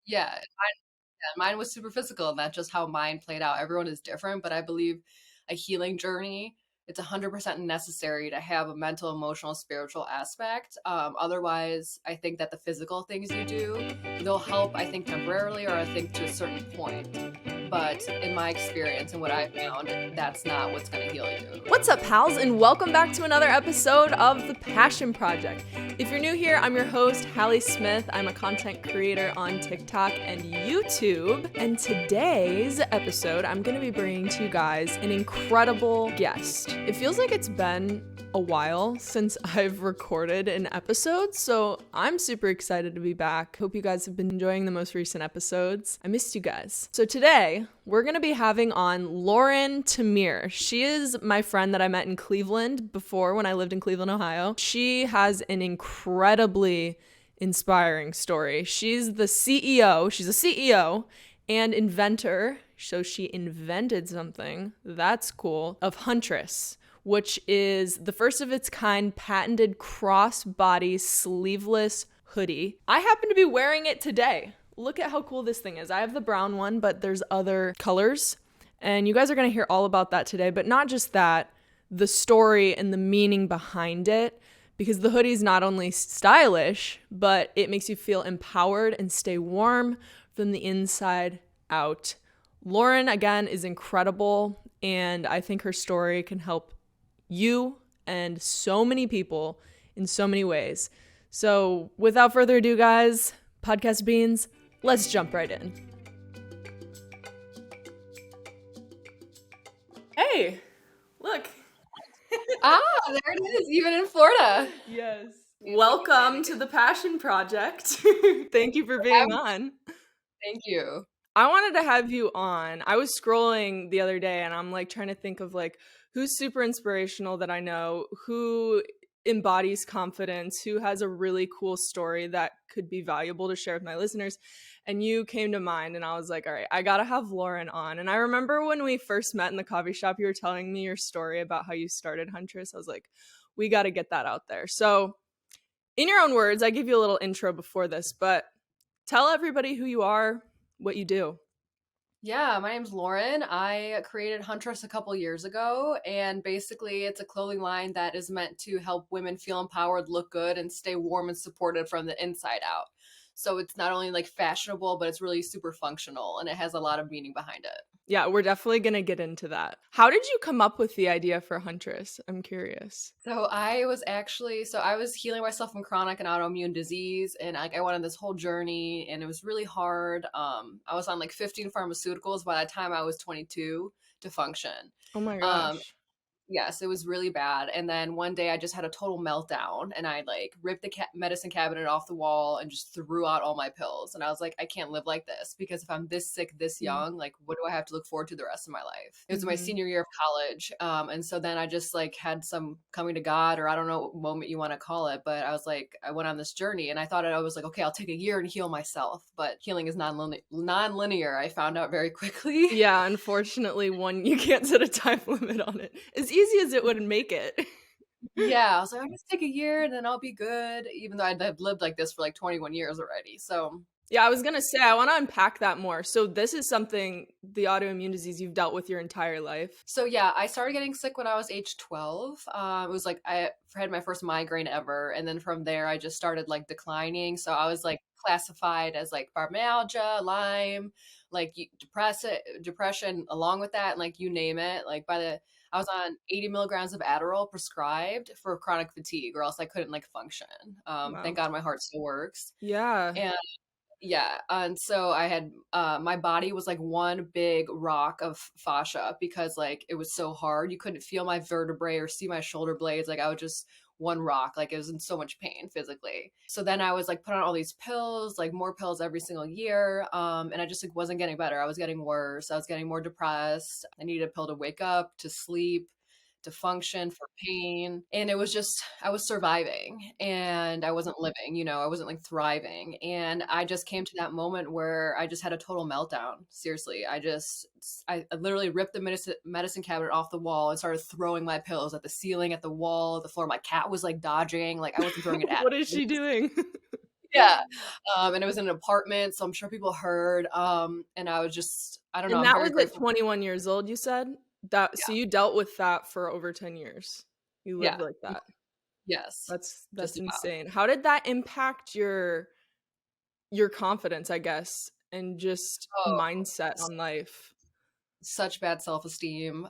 Yeah, mine was super physical, and that's just how mine played out. Everyone is different, but I believe a healing journey, it's 100% necessary to have a mental, emotional, spiritual aspect. Otherwise, I think that the physical things you do, they'll help, I think, temporarily, or I think to a certain point. But in my experience and what I found, that's not what's going to heal you. What's up, pals, and welcome back to another episode of The Passion Project. If you're new here, I'm your host, Hallie Smith. I'm a content creator on TikTok and YouTube. And today's episode, I'm going to be bringing to you guys an incredible guest. It feels like it's been a while since I've recorded an episode, so I'm super excited to be back. Hope you guys have been enjoying the most recent episodes. I missed you guys. So today, we're going to be having on Lauren Tamir. She is my friend that I met in Cleveland before when I lived in Cleveland, Ohio. She has an incredibly inspiring story. She's a CEO and inventor, so she invented something, that's cool, of HNTRESS, which is the first of its kind patented crossbody sleeveless hoodie. I happen to be wearing it today. Look at how cool this thing is. I have the brown one, but there's other colors. And you guys are going to hear all about that today. But not just that, the story and the meaning behind it. Because the hoodie is not only stylish, but it makes you feel empowered and stay warm from the inside out. Lauren, again, is incredible. And I think her story can help you and so many people in so many ways. So without further ado, guys, podcast beans, let's jump right in. Hey, look. There it is, even in Florida. Yes. Welcome to the Passion Project. Thank you for being on. Thank you. I wanted to have you on. I was scrolling the other day and I'm like trying to think of like who's super inspirational that I know, who embodies confidence, who has a really cool story that could be valuable to share with my listeners. And you came to mind and I was like, all right, I gotta have Lauren on. And I remember when we first met in the coffee shop, you were telling me your story about how you started HNTRESS. I was like, we gotta get that out there. So in your own words, I give you a little intro before this, but tell everybody who you are, what you do. Yeah, my name's Lauren. I created HNTRESS a couple years ago, and basically it's a clothing line that is meant to help women feel empowered, look good, and stay warm and supported from the inside out. So it's not only like fashionable, but it's really super functional, and it has a lot of meaning behind it. Yeah, we're definitely going to get into that. How did you come up with the idea for HNTRESS? I'm curious. So I was healing myself from chronic and autoimmune disease, and I went on this whole journey, and it was really hard. I was on like 15 pharmaceuticals by the time I was 22 to function. Oh my gosh. Yes, it was really bad. And then one day I just had a total meltdown, and I like ripped the medicine cabinet off the wall and just threw out all my pills. And I was like, I can't live like this, because if I'm this sick, this young, like, what do I have to look forward to the rest of my life? It was my senior year of college. And so then I just like had some coming to God, or I don't know what moment you want to call it, but I was like, I went on this journey, and I thought I was like, okay, I'll take a year and heal myself. But healing is non-linear. I found out very quickly. Yeah, unfortunately, you can't set a time limit on it. As easy as it would make it. Yeah, I was like, I'll just take a year and then I'll be good, even though I've lived like this for like 21 years already. So yeah, I was going to say, I want to unpack that more. So this is something, the autoimmune disease, you've dealt with your entire life. So yeah, I started getting sick when I was age 12. It was like I had my first migraine ever. And then from there, I just started like declining. So I was like classified as like fibromyalgia, Lyme, like depression along with that. And like you name it, like I was on 80 milligrams of Adderall prescribed for chronic fatigue, or else I couldn't like function. Wow. Thank God my heart still works. Yeah. And yeah, and so I had my body was like one big rock of fascia, because like it was so hard. You couldn't feel my vertebrae or see my shoulder blades. Like I was just one rock. Like it was in so much pain physically. So then I was like put on all these pills, like more pills every single year. And I just like wasn't getting better. I was getting worse. I was getting more depressed. I needed a pill to wake up, to sleep, to function, for pain. And it was just, I was surviving and I wasn't living, I wasn't like thriving. And I just came to that moment where I just had a total meltdown. Seriously. I literally ripped the medicine cabinet off the wall and started throwing my pills at the ceiling, at the wall, the floor. My cat was like dodging, like I wasn't throwing it at What is she doing? Yeah. And it was in an apartment, so I'm sure people heard. And I was just, I don't know, And I'm that very was at grateful. 21 years old, you said? That so Yeah. you dealt with that for over 10 years. You lived Yeah. like Mhm. that. Yes. That's Just about. insane. How did that impact your confidence, I guess, and just Oh, mindset on life? such bad self-esteem.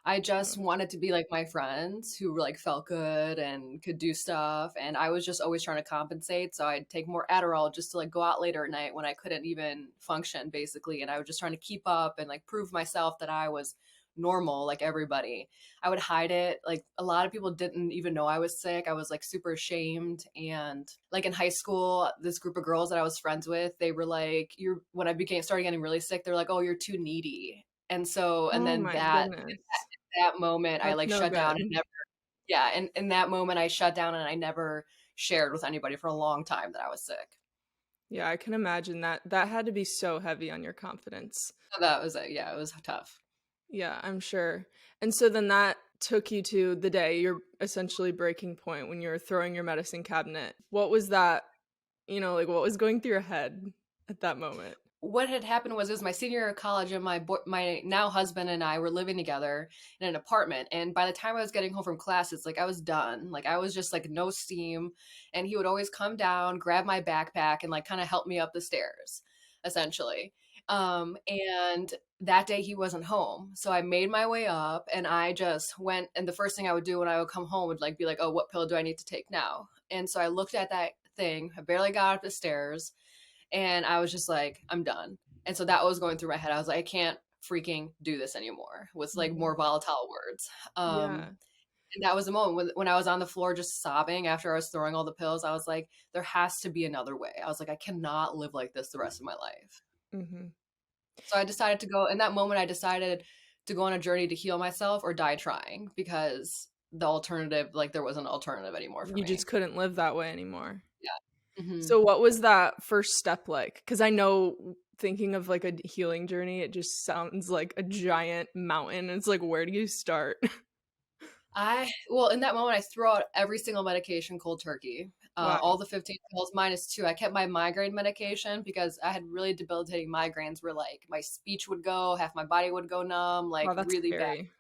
I just Mm. wanted to be like my friends who like felt good and could do stuff, and I was just always trying to compensate. So I'd take more Adderall just to like go out later at night when I couldn't even function, basically. And I was just trying to keep up and like prove myself that I was normal like everybody. I would hide it. Like a lot of people didn't even know I was sick. I was like super ashamed. And like in high school, this group of girls that I was friends with, they were like, "You're," when I became started getting really sick, they're like, "Oh, you're too needy." And so, and Oh then my that goodness. that moment I That's like no shut down and good. never, yeah, and in that moment I shut down and I never shared with anybody for a long time that I was sick. Yeah, I can imagine that had to be so heavy on your confidence. So that was it. Yeah, it was tough. Yeah, I'm sure. And so then that took you to the day, your essentially breaking point when you were throwing your medicine cabinet. What was that, like what was going through your head at that moment? What had happened was it was my senior year of college, and my now husband and I were living together in an apartment. And by the time I was getting home from class, it's like I was done. Like I was just like no steam. And he would always come down, grab my backpack, and like kind of help me up the stairs, essentially. And that day he wasn't home, so I made my way up, and I just went. And the first thing I would do when I would come home would like be like, "Oh, what pill do I need to take now?" And so I looked at that thing. I barely got up the stairs and I was just like, I'm done. And so that was going through my head. I was like, I can't freaking do this anymore, was like Mhm. more volatile words. Yeah. And that was the moment when I was on the floor just sobbing after I was throwing all the pills. I was like, there has to be another way. I was like, I cannot live like this the rest of my life. Mhm. So I decided to go, in that moment, I decided to go on a journey to heal myself or die trying, because the alternative, like there wasn't an alternative anymore for You me. just couldn't live that way anymore. Yeah. Hmm. So what was that first step like? Cuz I know thinking of like a healing journey, it just sounds like a giant mountain. It's like where do you start? Well, in that moment, I threw out every single medication cold turkey. All Wow. the 15 pills minus two. I kept my migraine medication because I had really debilitating migraines where like my speech would go, half my body would go numb, like Wow, that's really bad, scary.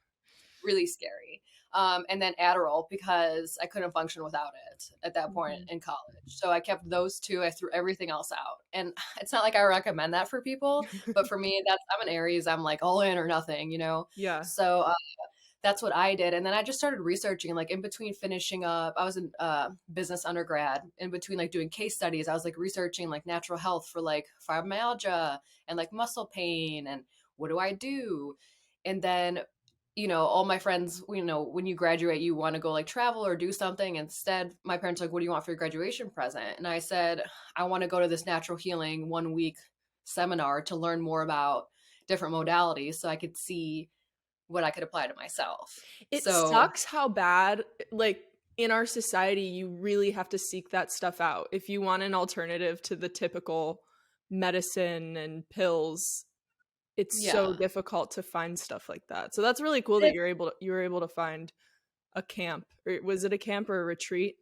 really scary. And then Adderall because I couldn't function without it at that point Mhm. in college. So I kept those two. I threw everything else out. And it's not like I recommend that for people, but for me, I'm an Aries. I'm like all in or nothing, you know? Yeah. So that's what I did. And then I just started researching, like in between finishing up, I was in business undergrad, in between like doing case studies, I was like researching like natural health for like fibromyalgia and like muscle pain and what do I do? And then, all my friends, when you graduate, you want to go like travel or do something. Instead, my parents were like, what do you want for your graduation present? And I said, I want to go to this natural healing 1 week seminar to learn more about different modalities so I could see what I could apply to myself. It So, sucks how bad, like, in our society, you really have to seek that stuff out. If you want an alternative to the typical medicine and pills, it's so yeah. difficult to find stuff like that. So that's really cool that It you were able to find a camp. Or was it a camp or a retreat?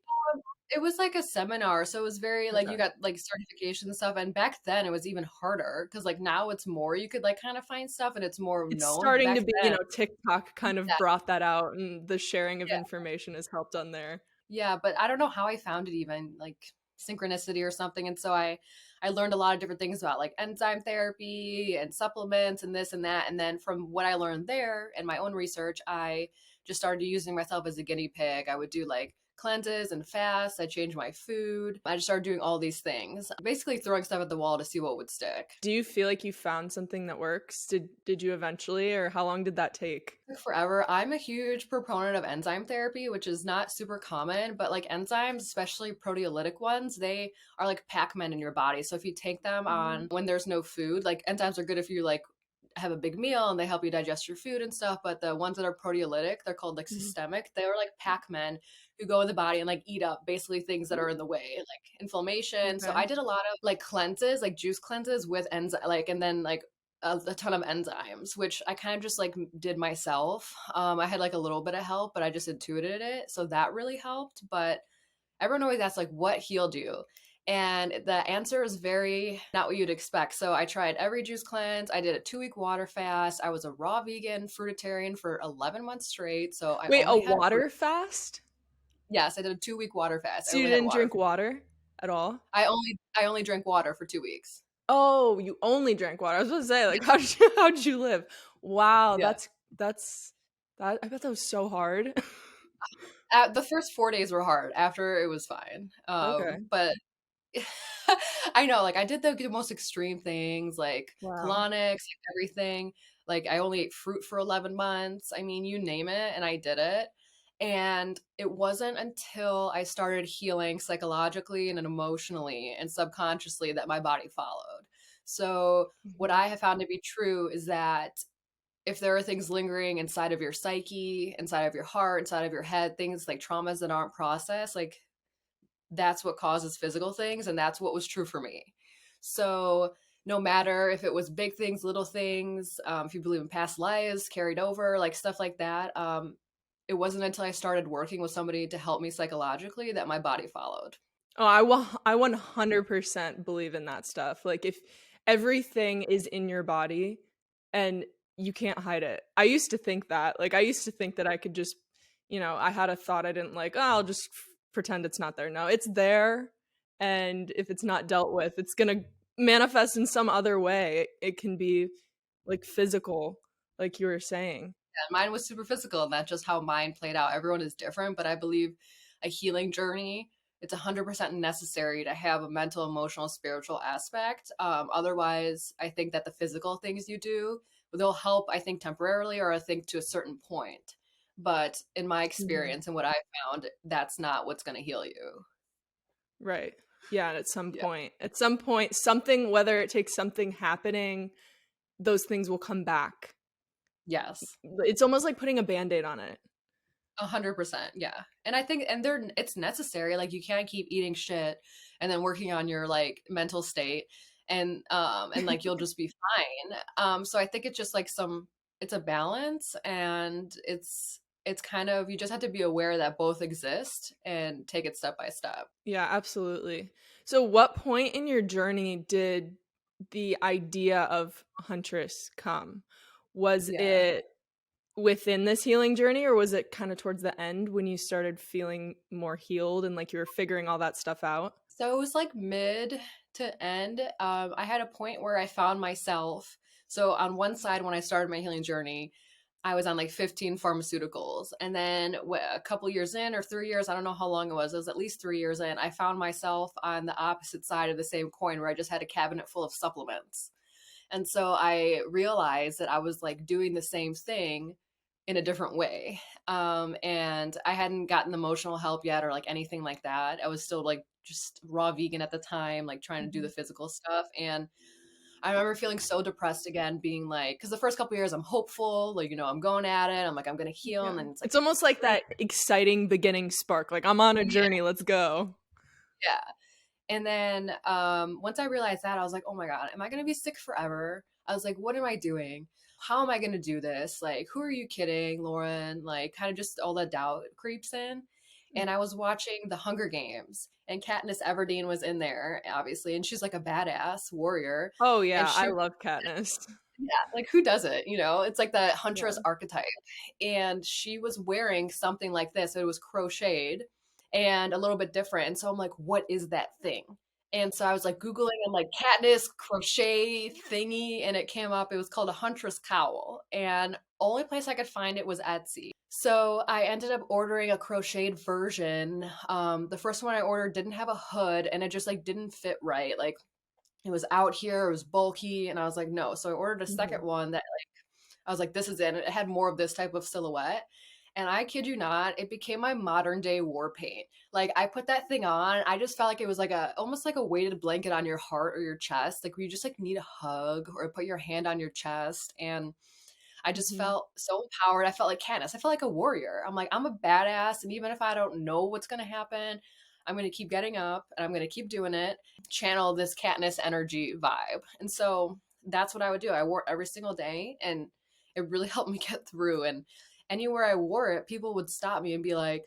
it was like a seminar, so it was very like you Okay. got like certification and stuff, and back then it was even harder because like now it's more you could like kind of find stuff and it's more It's known, but starting back to be, then, TikTok kind of yeah, brought that out and the sharing of yeah. information has helped on there. Yeah, but I don't know how I found it, even like synchronicity or something. And so I learned a lot of different things about like enzyme therapy and supplements and this and that. And then from what I learned there and my own research, I just started using myself as a guinea pig. I would do like cleanses and fasts. I changed my food. I just started doing all these things, basically throwing stuff at the wall to see what would stick. Do you feel like you found something that works? Did you eventually, or how long did that take? Took forever. I'm a huge proponent of enzyme therapy, which is not super common, but like enzymes, especially proteolytic ones, they are like Pac-Man in your body. So if you take them on Mhm. when there's no food, like enzymes are good if you like have a big meal and they help you digest your food and stuff, but the ones that are proteolytic, they're called like Mhm. systemic. They are like Pac-Men who go in the body and like eat up basically things that are in the way, like inflammation. So Okay. I did a lot of like cleanses, like juice cleanses with enzyme, like, and then like a ton of enzymes, which I kind of just like did myself. I had like a little bit of help, but I just intuited it. So that really helped. But everyone always asks like what healed you? And the answer is very not what you'd expect. So I tried every juice cleanse. I did a 2 week water fast. I was a raw vegan fruitarian for 11 months straight. So I Wait, a only had fruit. water fast? Yes, I did a 2 week water fast. I So you only had didn't water drink for. water at all? I only drank water for 2 weeks. Oh, you only drank water. I was about to say, like, how did you live? Wow, Yeah. that's that. I bet that was so hard. The first 4 days were hard. After it was fine. Okay. But I know, like I did the most extreme things, like Wow. colonics, like everything. Like I only ate fruit for 11 months. I mean, you name it, and I did it. And it wasn't until I started healing psychologically and emotionally and subconsciously that my body followed. So, what Mhm. I have found to be true is that if there are things lingering inside of your psyche, inside of your heart, inside of your head, things like traumas that aren't processed, like that's what causes physical things. And that's what was true for me. So, no matter if it was big things, little things, if you believe in past lives, carried over, like stuff like that, it wasn't until I started working with somebody to help me psychologically that my body followed. Oh, I 100% believe in that stuff. Like if everything is in your body and you can't hide it. I used to think that. Like I used to think that I could just, I had a thought I didn't like, oh, I'll just pretend it's not there. No, it's there. And if it's not dealt with, it's going to manifest in some other way. It can be like physical, like you were saying. And mine was super physical, and that's just how mine played out. Everyone is different, but I believe a healing journey, it's 100% necessary to have a mental, emotional, spiritual aspect. Otherwise, I think that the physical things you do, they'll help, I think, temporarily, or I think to a certain point. But in my Mhm. experience and what I found, that's not what's going to heal you. Right. Yeah, and Yeah. at some point, something, whether it takes something happening, those things will come back. Yes. It's almost like putting a band-aid on it. 100%. Yeah. And I think, and it's necessary. Like you can't keep eating shit and then working on your like mental state and like you'll just be fine. So I think it's just like it's a balance, and it's kind of, you just have to be aware that both exist and take it step by step. Yeah, absolutely. So what point in your journey did the idea of Huntress come? Was Yeah. it within this healing journey, or was it kind of towards the end when you started feeling more healed and like you were figuring all that stuff out? So it was like mid to end. I had a point where I found myself. So on one side, when I started my healing journey, I was on like 15 pharmaceuticals. And then a couple years in, or 3 years, I don't know how long it was at least 3 years in, I found myself on the opposite side of the same coin where I just had a cabinet full of supplements. And so I realized that I was like doing the same thing in a different way. And I hadn't gotten emotional help yet or like anything like that. I was still like just raw vegan at the time, like trying to do the Mhm. physical stuff. And I remember feeling so depressed again, being like, because the first couple years I'm hopeful, like, I'm going at it. I'm like, I'm going to heal. And Yeah. then it's like, It's almost like that exciting beginning spark. Like I'm on a yeah, journey, let's go. yeah. And then once I realized that, I was like, oh my God, am I going to be sick forever? I was like, what am I doing? How am I going to do this? Like, who are you kidding, Lauren? Like, kind of just all that doubt creeps in. And I was watching The Hunger Games, and Katniss Everdeen was in there, obviously, and she's like a badass warrior. Oh And yeah, I she, love Katniss. yeah, like who does it? It's like the Yeah. huntress archetype. And she was wearing something like this. It was crocheted and a little bit different. And so I'm like, what is that thing? And so I was like Googling and like Katniss crochet thingy, and it came up. It was called a huntress cowl. And only place I could find it was Etsy. So I ended up ordering a crocheted version. The first one I ordered didn't have a hood, and it just like didn't fit right. Like it was out here, it was bulky, and I was like, no. So I ordered a second Mhm. one that I was like, this is it. And it had more of this type of silhouette. And I kid you not, it became my modern day war paint. Like I put that thing on, I just felt like it was like almost like a weighted blanket on your heart or your chest. Like where you just like need a hug or put your hand on your chest. And I just Mhm. felt so empowered. I felt like Candace. I felt like a warrior. I'm like, I'm a badass. And even if I don't know what's going to happen, I'm going to keep getting up and I'm going to keep doing it, channel this Katniss energy vibe. And so that's what I would do. I wore it every single day, and it really helped me get through. And anywhere I wore it, people would stop me and be like,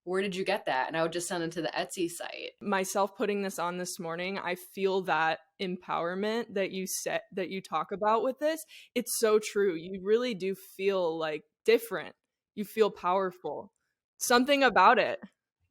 where did you get that? And I would just send them to the Etsy site. Myself putting this on this morning, I feel that empowerment that you talk about with this. It's so true. You really do feel like different. You feel powerful. Something about it.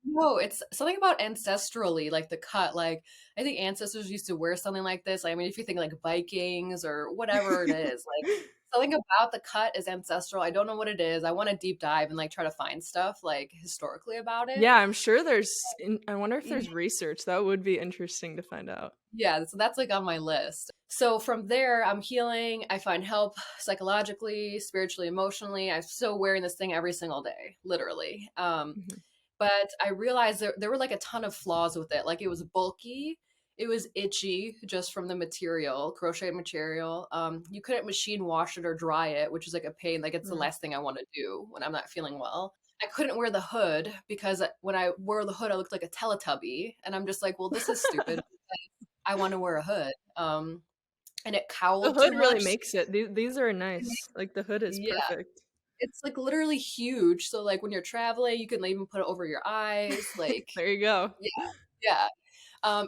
No, it's something about ancestrally, like the cut. Like, I think ancestors used to wear something like this. I mean, if you think like Vikings or whatever it is, like something about the cut is ancestral. I don't know what it is. I want to deep dive and like try to find stuff like historically about it. Yeah, I'm sure I wonder if there's research. That would be interesting to find out. Yeah, so that's like on my list. So from there, I'm healing. I find help psychologically, spiritually, emotionally. I'm still wearing this thing every single day, literally. Mhm. But I realized there were like a ton of flaws with it. Like it was bulky, it was itchy just from the material, crocheted material. You couldn't machine wash it or dry it, which is like a pain. Like it's the Right. last thing I want to do when I'm not feeling well. I couldn't wear the hood because when I wore the hood, I looked like a Teletubby, and I'm just like, well, this is stupid. I want to wear a hood. And it The cowled too hood really much. makes it. These are nice. Like the hood is Yeah, perfect. it's like literally huge. So like when you're traveling, you can even put it over your eyes. Like There you go. yeah, yeah.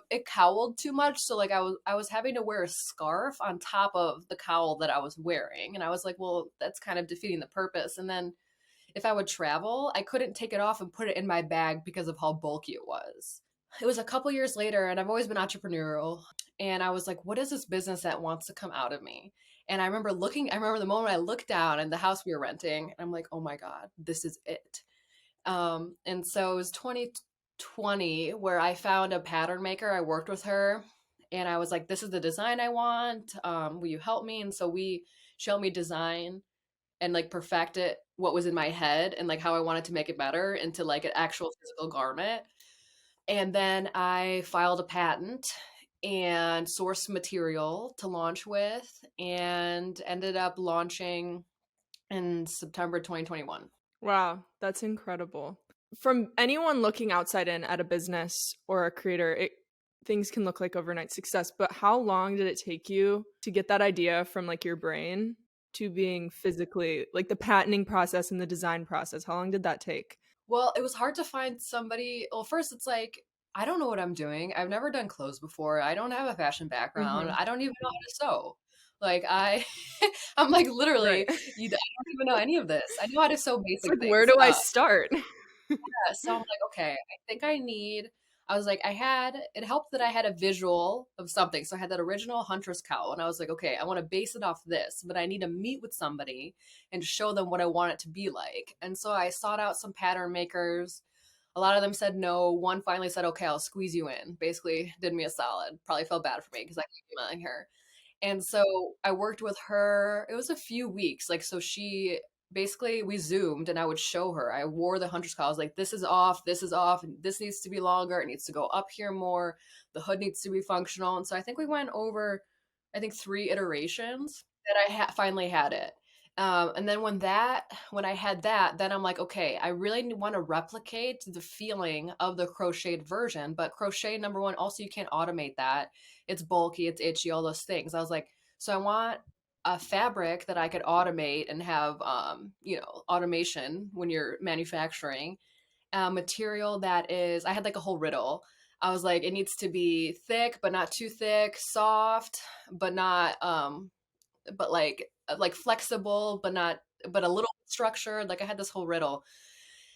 It cowled too much, so like I was having to wear a scarf on top of the cowl that I was wearing, and I was like, well, that's kind of defeating the purpose. And then if I would travel, I couldn't take it off and put it in my bag because of how bulky it was. It was a couple years later, and I've always been entrepreneurial, and I was like, what is this business that wants to come out of me? And I remember the moment I looked down in the house we were renting, and I'm like, oh my God, this is it. And so it was 2020 where I found a pattern maker. I worked with her and I was like, this is the design I want. Will you help me? And so she helped me design and like perfect it, what was in my head and like how I wanted to make it better into like an actual physical garment. And then I filed a patent and sourced material to launch with and ended up launching in September 2021. Wow, that's incredible. From anyone looking outside in at a business or a creator, things can look like overnight success, but how long did it take you to get that idea from like your brain to being physically like the patenting process and the design process? How long did that take? Well, it was hard to find somebody. Well, first, it's like, I don't know what I'm doing. I've never done clothes before. I don't have a fashion background. Mhm. I don't even know how to sew. Like, I'm like Right. literally, I don't even know any of this. I know how to sew It's basic like, where things. do I start? Yeah, so I'm like, okay, I think I was like, it helped that I had a visual of something. So I had that original Huntress cowl, and I was like, okay, I want to base it off this, but I need to meet with somebody and show them what I want it to be like. And so I sought out some pattern makers. A lot of them said no. One finally said, okay, I'll squeeze you in. Basically, did me a solid. Probably felt bad for me because I keep emailing her. And so I worked with her. It was a few weeks. Like, so she basically, we Zoomed and I would show her. I wore the hunter's collar. I was like, this is off, and this needs to be longer. It needs to go up here more. The hood needs to be functional. And so I think we went over, I think 3 iterations that finally had it. And then when I had that, then I'm like, okay, I really want to replicate the feeling of the crocheted version. But crochet, number one, also you can't automate that. It's bulky, it's itchy, all those things. I was like, so I want a fabric that I could automate and have, automation when you're manufacturing. Material that is, I had like a whole riddle. I was like, it needs to be thick, but not too thick, soft, but not but like flexible but a little structured. Like I had this whole riddle.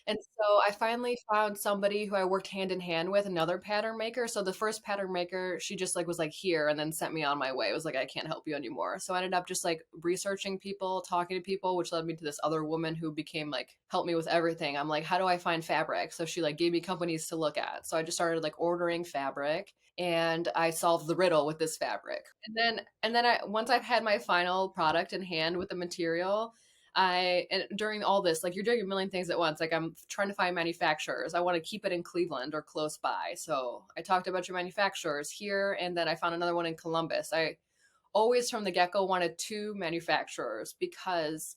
And so I finally found somebody who I worked hand in hand with, another pattern maker. So the first pattern maker, she just like was like here and then sent me on my way. It was like, I can't help you anymore. So I ended up just like researching people, talking to people, which led me to this other woman who became like, help me with everything. I'm like, how do I find fabric? So she like gave me companies to look at. So I just started like ordering fabric and I solved the riddle with this fabric. And then once I've had my final product in hand with the material, and during all this, like you're doing a million things at once. Like I'm trying to find manufacturers. I want to keep it in Cleveland or close by. So I talked to a bunch of manufacturers here, and then I found another one in Columbus. I always from the get-go wanted 2 manufacturers because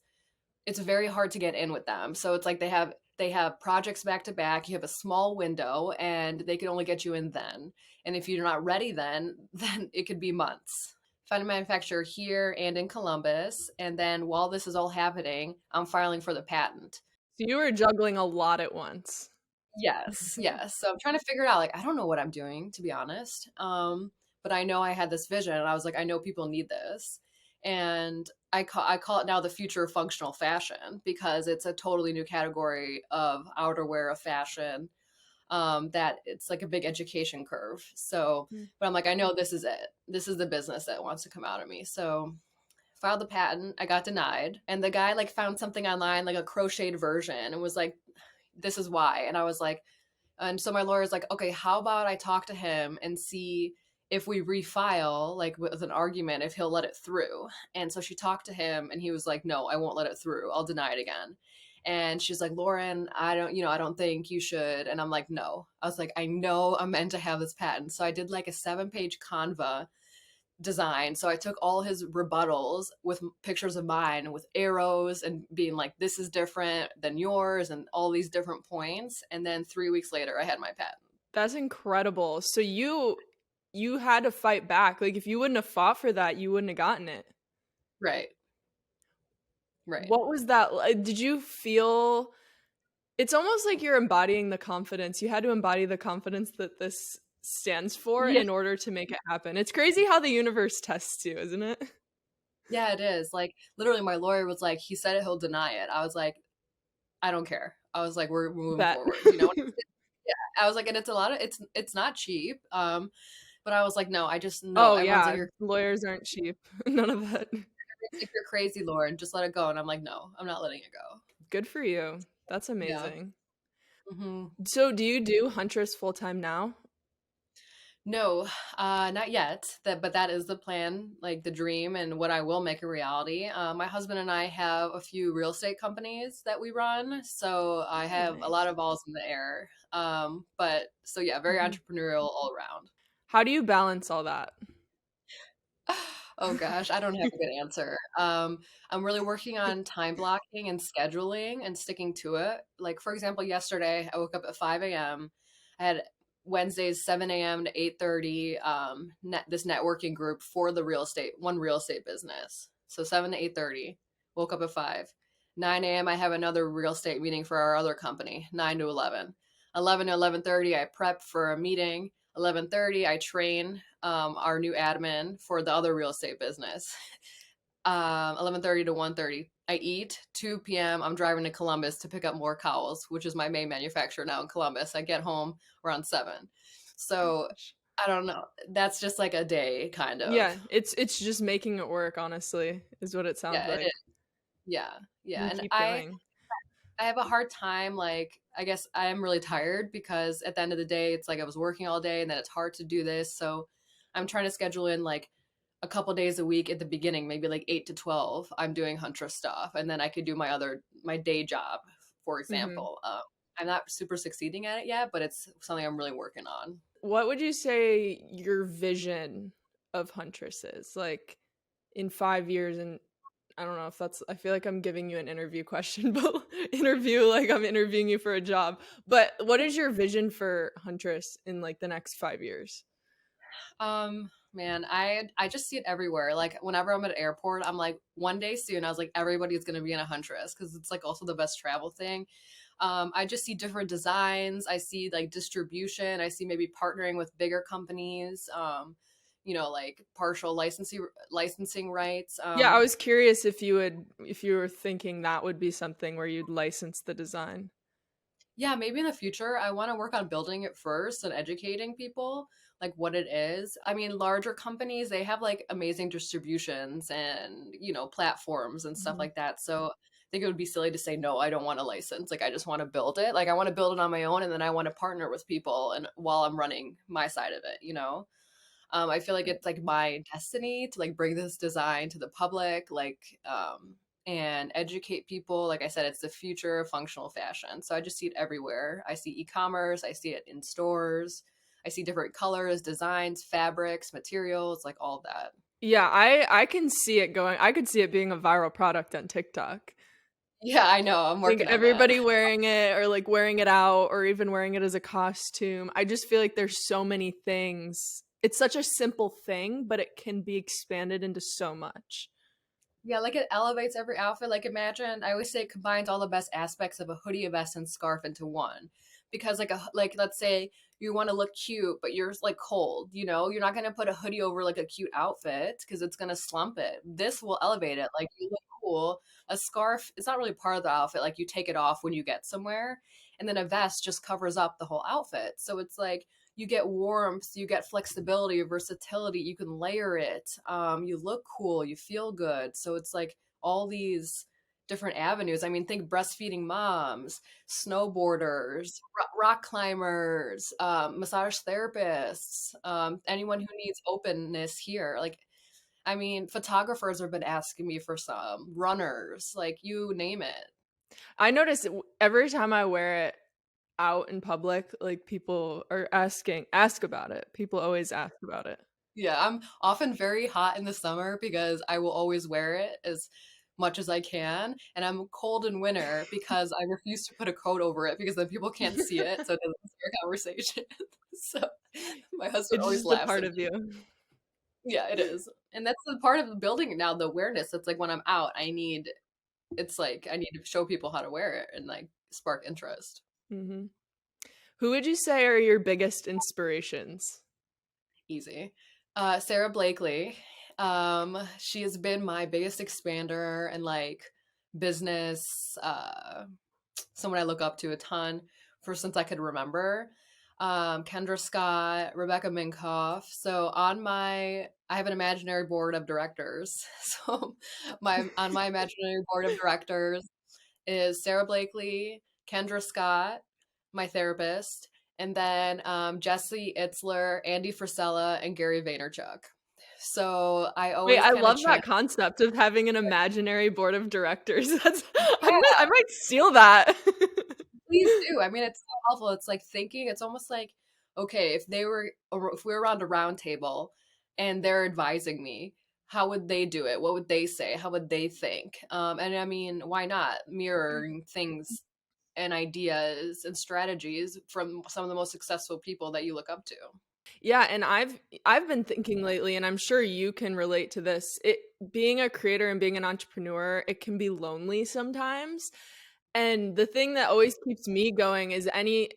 it's very hard to get in with them. So it's like they have projects back to back. You have a small window and they can only get you in then. And if you're not ready then it could be months. Find a manufacturer here and in Columbus. And then while this is all happening, I'm filing for the patent. So you were juggling a lot at once. Yes, yes. So I'm trying to figure it out. Like, I don't know what I'm doing, to be honest. But I know I had this vision, and I was like, I know people need this, and I call it now the future of functional fashion because it's a totally new category of outerwear of fashion. That it's like a big education curve. So, Mm. but I'm like, I know this is it. This is the business that wants to come out of me. So filed the patent. I got denied, and the guy like found something online, like a crocheted version, and was like, this is why. And I was like, and so my lawyer's like, okay, how about I talk to him and see if we refile, like with an argument, if he'll let it through. And so she talked to him and he was like, no, I won't let it through. I'll deny it again. And she's like, Lauren, I don't think you should. And I'm like, no. I was like, I know I'm meant to have this patent. So I did like a 7-page Canva design. So I took all his rebuttals with pictures of mine with arrows and being like, this is different than yours and all these different points. And then 3 weeks later, I had my patent. That's incredible. So you had to fight back. Like if you wouldn't have fought for that, you wouldn't have gotten it. Right. Right. What was that like? Did you feel it's almost like you're embodying the confidence. You had to embody the confidence that this stands for Yeah. in order to make it happen. It's crazy how the universe tests you, isn't it? Yeah, it is. Like literally my lawyer was like, he said it, he'll deny it. I was like, I don't care. I was like, we're moving Bet. forward, you know? Yeah. I was like, and it's a lot of it's not cheap. But I was like, no, I just know Oh everyone's like, yeah, lawyers aren't cheap. None of that. you're crazy, Lauren. Just let it go. And I'm like, no, I'm not letting it go. Good for you. That's Yeah. amazing. Hmm. So do you do Huntress full time now? No, not yet. But that is the plan, like the dream, and what I will make a reality. My husband and I have a few real estate companies that we run, so I Oh, have a nice. lot of balls in the air. But so yeah, very Mhm. entrepreneurial all around. How do you balance all that? Oh gosh, I don't have a good answer. I'm really working on time blocking and scheduling and sticking to it. Like for example, yesterday I woke up at 5 a.m. I had Wednesdays 7 a.m. to 8:30. This networking group for the real estate business. So 7 to 8:30. Woke up at 5. 9 a.m. I have another real estate meeting for our other company. 9 to 11. 11 to 11:30 I prep for a meeting. 11:30 I train our new admin for the other real estate business. 11:30 to 1:30 I eat. 2 p.m. I'm driving to Columbus to pick up more cowls, which is my main manufacturer now in Columbus. I get home around 7. So I don't know. That's just like a day kind of. Yeah, it's just making it work, honestly, is what it sounds Yeah, it like. is. Yeah. Yeah. And And keep I going. I have a hard time, like, I guess I'm really tired because at the end of the day, it's like I was working all day and then it's hard to do this. So I'm trying to schedule in like a couple days a week at the beginning, maybe like 8 to 12. I'm doing Huntress stuff. And then I could do my day job, for Mhm. example. I'm not super succeeding at it yet, but it's something I'm really working on. What would you say your vision of Huntress is? Like in 5 years, and I don't know if that's I feel like I'm giving you an interview question, but interview like I'm interviewing you for a job. But what is your vision for Huntress in like the next 5 years? Man, I just see it everywhere. Like whenever I'm at an airport, I'm like, one day soon, I was like, everybody's gonna be in a Huntress because it's like also the best travel thing. I just see different designs. I see like distribution. I see maybe partnering with bigger companies. Like partial licensing rights. Yeah, I was curious if you were thinking that would be something where you'd license the design. Yeah, maybe in the future, I want to work on building it first and educating people like what it is. I mean, larger companies, they have like amazing distributions and, platforms and stuff Mhm. like that. So I think it would be silly to say, no, I don't want a license. Like, I just want to build it. Like, I want to build it on my own and then I want to partner with people and while I'm running my side of it. I feel like it's like my destiny to like bring this design to the public, and educate people. Like I said, it's the future of functional fashion. So I just see it everywhere. I see e-commerce, I see it in stores, I see different colors, designs, fabrics, materials, like all of that. Yeah, I can see it going. I could see it being a viral product on TikTok. Yeah, I know. I'm Like working on that. everybody wearing it or like wearing it out or even wearing it as a costume. I just feel like there's so many things. It's such a simple thing, but it can be expanded into so much. Yeah, like it elevates every outfit. Like imagine, I always say it combines all the best aspects of a hoodie, a vest, and scarf into one. because like let's say you want to look cute but you're like cold, you're not going to put a hoodie over like a cute outfit because it's going to slump it. This will elevate it. Like you look cool. A scarf, it's not really part of the outfit, like you take it off when you get somewhere, and then a vest just covers up the whole outfit. So it's like you get warmth, you get flexibility, versatility, you can layer it, you look cool, you feel good. So it's like all these different avenues. I mean, think breastfeeding moms, snowboarders, rock climbers, massage therapists, anyone who needs openness here. Like, I mean, photographers have been asking me for some, runners, like you name it. I notice every time I wear it out in public, like people are ask about it. People always ask about it. Yeah, I'm often very hot in the summer because I will always wear it as much as I can. And I'm cold in winter because I refuse to put a coat over it because then people can't see it. So it doesn't start a conversation. So my husband It's always just a laughs part at of me. you. Yeah, it is. And that's the part of the building now, the awareness. It's like when I'm out, it's like I need to show people how to wear it and like spark interest. Hmm. Who would you say are your biggest inspirations? Easy. Sarah Blakely. She has been my biggest expander and like business, someone I look up to a ton for since I could remember. Kendra Scott, Rebecca Minkoff. So I have an imaginary board of directors. So my imaginary board of directors is Sarah Blakely, Kendra Scott, my therapist, and then Jesse Itzler, Andy Frisella, and Gary Vaynerchuk. So I Wait, always I kind of love chant. that concept of having an imaginary board of directors. That's I Yeah, might steal that. please do. I mean, it's so helpful. It's like thinking. It's almost like, okay, if we were around a round table and they're advising me, how would they do it? What would they say? How would they think? And I mean, why not mirroring things and ideas and strategies from some of the most successful people that you look up to? Yeah, and I've been thinking lately, and I'm sure you can relate to this. It being a creator and being an entrepreneur, it can be lonely sometimes. And the thing that always keeps me going is any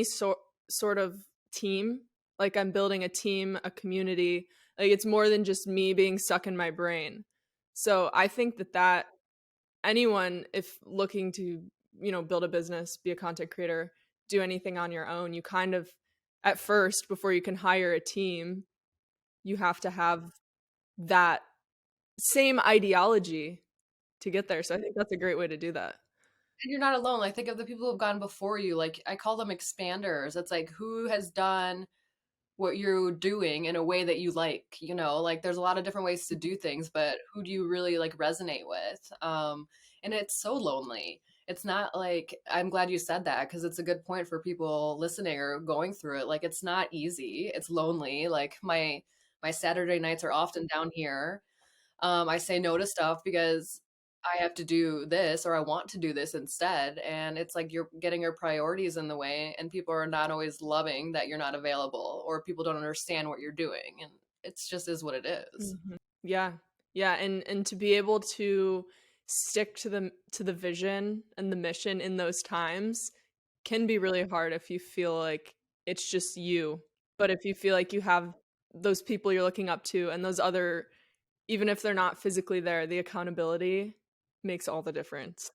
sort of team, like I'm building a team, a community. Like it's more than just me being stuck in my brain. So I think that anyone, if looking to, build a business, be a content creator, do anything on your own, you kind of, at first, before you can hire a team, you have to have that same ideology to get there. So I think that's a great way to do that. And you're not alone. Like think of the people who've gone before you. Like I call them expanders. It's like who has done what you're doing in a way that you like there's a lot of different ways to do things, but who do you really like resonate with? And it's so lonely. It's not like, I'm glad you said that because it's a good point for people listening or going through it. Like it's not easy, it's lonely. Like my Saturday nights are often down here. I say no to stuff because I have to do this or I want to do this instead. And it's like you're getting your priorities in the way, and people are not always loving that you're not available, or people don't understand what you're doing. And it's just is what it is. Mhm. Yeah. Yeah, and to be able to stick to the vision and the mission in those times can be really hard if you feel like it's just you. But if you feel like you have those people you're looking up to and those other, even if they're not physically there, the accountability makes all the difference.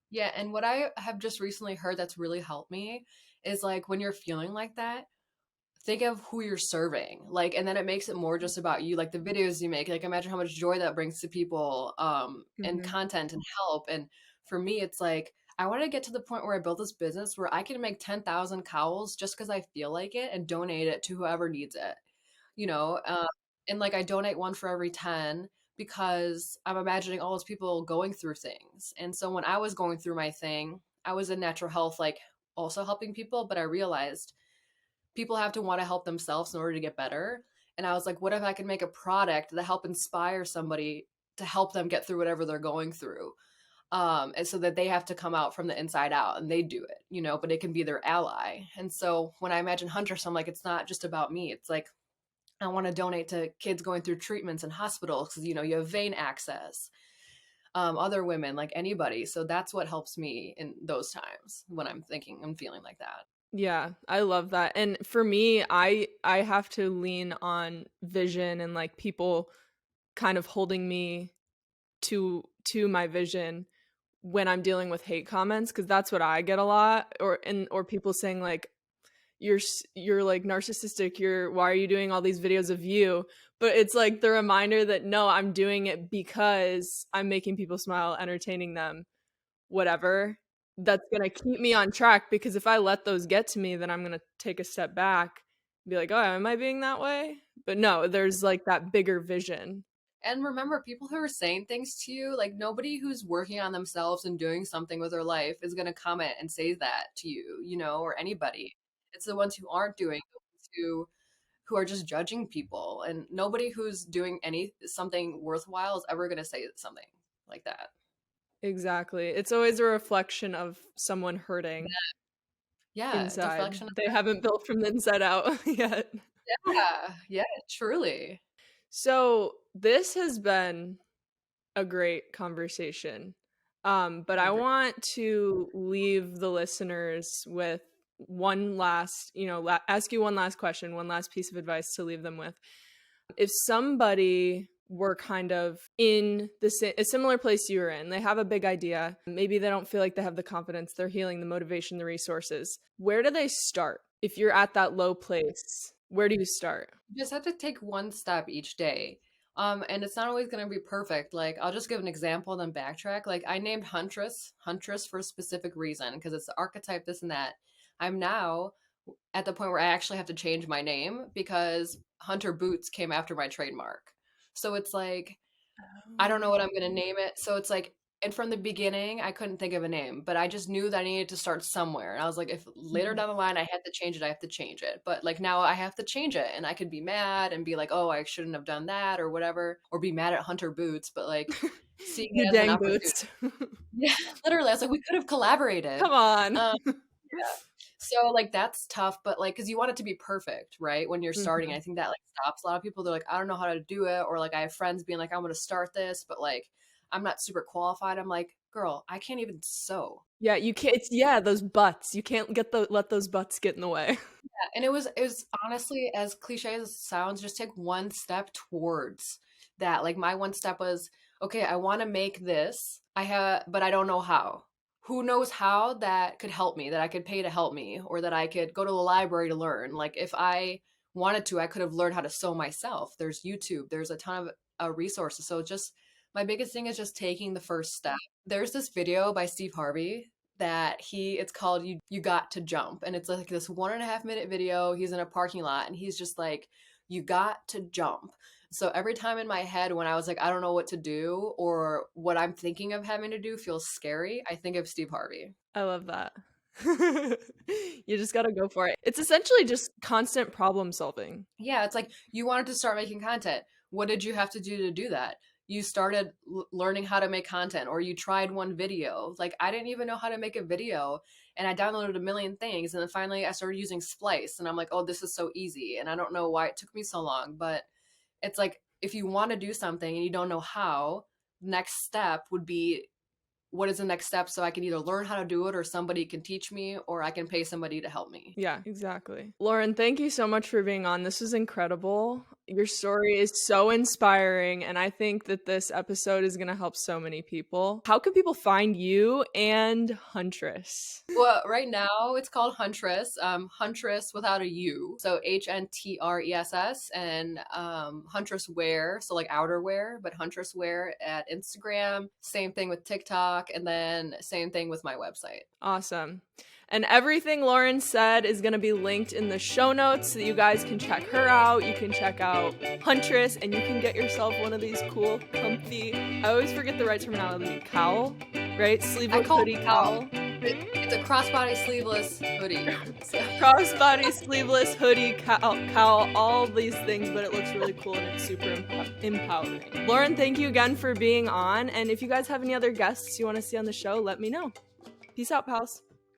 Yeah. And what I have just recently heard that's really helped me is like when you're feeling like that, think of who you're serving, like, and then it makes it more just about you, like the videos you make. Like imagine how much joy that brings to people, and Mhm. content and help. And for me it's like I want to get to the point where I build this business where I can make 10,000 cowls just because I feel like it and donate it to whoever needs it, you know and like I donate one for every 10 because I'm imagining all those people going through things. And so when I was going through my thing, I was in natural health, like also helping people, but I realized people have to want to help themselves in order to get better. And I was like, what if I could make a product that help inspire somebody to help them get through whatever they're going through? And so that they have to come out from the inside out and they do it, but it can be their ally. And so when I imagine Huntress, I'm like, it's not just about me. It's like, I want to donate to kids going through treatments in hospitals because, you have vein access. other women, like anybody. So that's what helps me in those times when I'm thinking and feeling like that. Yeah, I love that. And for me, I have to lean on vision and like people kind of holding me to my vision when I'm dealing with hate comments, because that's what I get a lot, or people saying like you're like narcissistic, why are you doing all these videos of you? But it's like the reminder that no, I'm doing it because I'm making people smile, entertaining them, whatever. That's gonna keep me on track, because if I let those get to me, then I'm gonna take a step back and be like, oh, am I being that way? But no, there's like that bigger vision. And remember, people who are saying things to you, like nobody who's working on themselves and doing something with their life is going to comment and say that to you, or anybody. It's the ones who aren't doing, the ones who are just judging people. And nobody who's doing something worthwhile is ever going to say something like that. Exactly. It's always a reflection of someone hurting Yeah, inside. deflection. They haven't built from the inside out yet. Yeah, yeah, truly. So this has been a great conversation. But I Agreed. want to leave the listeners with one last, ask you one last question, one last piece of advice to leave them with. If somebody were kind of in a similar place you were in, they have a big idea, maybe they don't feel like they have the confidence, they're healing, the motivation, the resources, where do they start? If you're at that low place, where do you start? You just have to take one step each day. And it's not always going to be perfect. Like, I'll just give an example and then backtrack. Like, I named Huntress for a specific reason because it's the archetype, this and that. I'm now at the point where I actually have to change my name because Hunter Boots came after my trademark. So it's like, I don't know what I'm going to name it. So it's like, and from the beginning, I couldn't think of a name, but I just knew that I needed to start somewhere. And I was like, if later down the line I had to change it, I have to change it. But like now I have to change it, and I could be mad and be like, oh, I shouldn't have done that or whatever, or be mad at Hunter Boots. But like seeing You it as an dang opportunity. boots. Yeah, literally. I was like, we could have collaborated. Come on. Yeah. So like that's tough, but like because you want it to be perfect, right? When you're starting, Mhm. I think that like stops a lot of people. They're like, I don't know how to do it, or like I have friends being like, I'm going to start this, but like I'm not super qualified. I'm like, girl, I can't even sew. Yeah, you can't. Those butts. You can't let those butts get in the way. Yeah, and it was honestly, as cliche as it sounds, just take one step towards that. Like my one step was, okay, I want to make this. But I don't know how. Who knows how that could help me, that I could pay to help me, or that I could go to the library to learn. Like if I wanted to, I could have learned how to sew myself. There's YouTube. There's a ton of resources. So just my biggest thing is just taking the first step. There's this video by Steve Harvey that it's called you got to jump, and it's like this 1.5 minute video. He's in a parking lot and he's just like, you got to jump. So every time in my head when I was like, I don't know what to do, or what I'm thinking of having to do feels scary, I think of Steve Harvey. I love that. You just got to go for it. It's essentially just constant problem solving. Yeah, it's like you wanted to start making content. What did you have to do that? You started learning how to make content, or you tried one video. Like I didn't even know how to make a video, and I downloaded a million things, and then finally I started using Splice, and I'm like, oh, this is so easy. And I don't know why it took me so long, but it's like if you want to do something and you don't know how, next step would be, what is the next step, so I can either learn how to do it or somebody can teach me or I can pay somebody to help me. Yeah, exactly. Lauren, thank you so much for being on. This was incredible. Your story is so inspiring, and I think that this episode is going to help so many people. How can people find you and Huntress? Well, right now it's called Huntress, Huntress without a U. So HNTRESS, and Huntress Wear, so like outerwear, but Huntress Wear at Instagram. Same thing with TikTok, and then same thing with my website. Awesome. And everything Lauren said is going to be linked in the show notes so that you guys can check her out. You can check out Huntress, and you can get yourself one of these cool, comfy, I always forget the right terminology, cowl, right? Sleeveless hoodie cowl. It's a crossbody sleeveless hoodie. So. Crossbody sleeveless hoodie cowl, all these things, but it looks really cool and it's super empowering. Lauren, thank you again for being on. And if you guys have any other guests you want to see on the show, let me know. Peace out, pals.